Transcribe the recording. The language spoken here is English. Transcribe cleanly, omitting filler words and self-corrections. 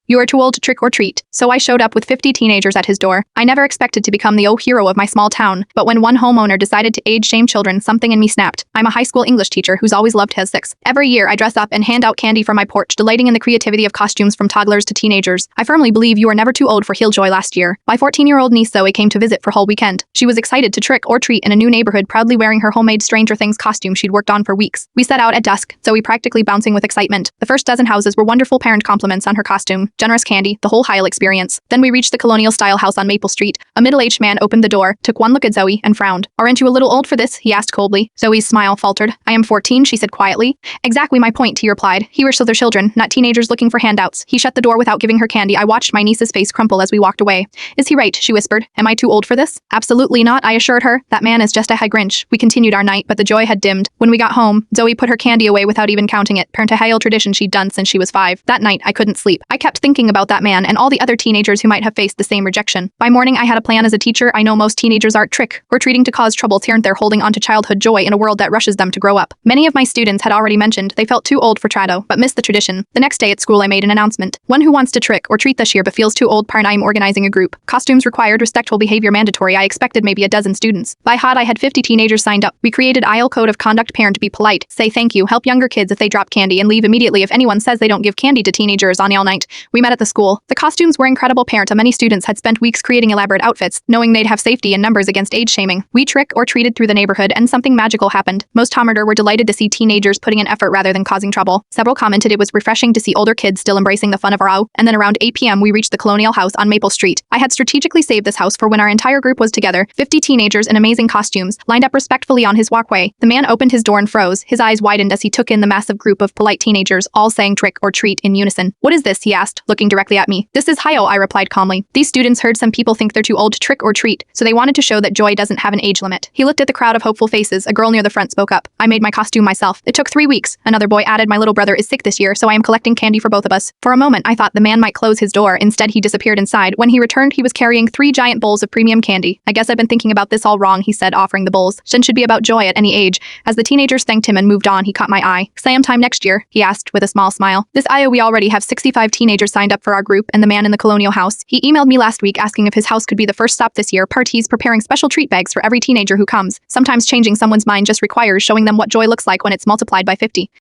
"You are too old to trick or treat." So I showed up with 50 teenagers at his door. I never expected to become the hero of my small town, but when one homeowner decided to age shame children, something in me snapped. I'm a high school English teacher who's always loved his six. Every year I dress up and hand out candy from my porch, delighting in the creativity of costumes from toddlers to teenagers. I firmly believe you are never too old for Heeljoy. Last year, my 14-year-old niece Zoe came to visit for whole weekend. She was excited to trick or treat in a new neighborhood, proudly wearing her homemade Stranger Things costume she'd worked on for weeks. We set out at dusk, Zoe practically bouncing with excitement. The first dozen houses were wonderful parent compliments on her costume, generous candy, the whole Heil experience. Then we reached the colonial-style house on Maple Street. A middle-aged man opened the door, took one look at Zoe, and frowned. "Aren't you a little old for this?" he asked coldly. Zoe's smile faltered. "I am 14, she said quietly. "Exactly my point," he replied. "He wishes they're children, not teenagers looking for handouts." He shut the door without giving her candy. I watched my niece's face crumple as we walked away. "Is he right?" she whispered. "Am I too old for this?" "Absolutely not," I assured her. "That man is just a high Grinch." We continued our night, but the joy had dimmed. When we got home, Zoe put her candy away without even counting it, parent a Heil tradition she'd done since she was 5. That night, I couldn't sleep. I kept thinking about that man and all the other teenagers who might have faced the same rejection. By morning, I had a plan. As a teacher, I know most teenagers aren't trick or treating to cause trouble. They're holding onto childhood joy in a world that rushes them to grow up. Many of my students had already mentioned they felt too old for Trado, but missed the tradition. The next day at school, I made an announcement. One who wants to trick or treat this year but feels too old. Parent, I am organizing a group. Costumes required, respectful behavior mandatory. I expected maybe a dozen students. By hot, I had 50 teenagers signed up. We created IL code of conduct. Parent, be polite, say thank you, help younger kids if they drop candy, and leave immediately if anyone says they don't give candy to teenagers on all night. We met at the school. The costumes were incredible. Parent, many students had spent weeks creating elaborate outfits, knowing they'd have safety in numbers against age shaming. We trick or treated through the neighborhood, and something magical happened. Most Tomater were delighted to see teenagers putting in effort rather than causing trouble. Several commented it was refreshing to see older kids still embracing the fun of our out. And then around 8 p.m. we reached the Colonial House on Maple Street. I had strategically saved this house for when our entire group was together. 50 teenagers in amazing costumes lined up respectfully on his walkway. The man opened his door and froze. His eyes widened as he took in the massive group of polite teenagers, all saying trick or treat in unison. "What is this?" he asked, looking directly at me. "This is Heil," I replied calmly. "These students heard some people think they're too old to trick or treat, so they wanted to show that joy doesn't have an age limit." He looked at the crowd of hopeful faces. A girl near the front spoke up. "I made my costume myself. It took 3 weeks." Another boy added, "My little brother is sick this year, so I am collecting candy for both of us." For a moment, I thought the man might close his door. Instead, he disappeared inside. When he returned, he was carrying 3 giant bowls of premium candy. "I guess I've been thinking about this all wrong," he said, offering the bowls. "Sin should be about joy at any age." As the teenagers thanked him and moved on, he caught my eye. "Exam time next year?" he asked with a small smile. "This IO, we already have 65 teenagers signed up for our group, and the man in the Colonial House. He emailed me last week asking if his house could be the first stop this year. Parties preparing special treat bags for every teenager who comes. Sometimes changing someone's mind just requires showing them what joy looks like when it's multiplied by 50.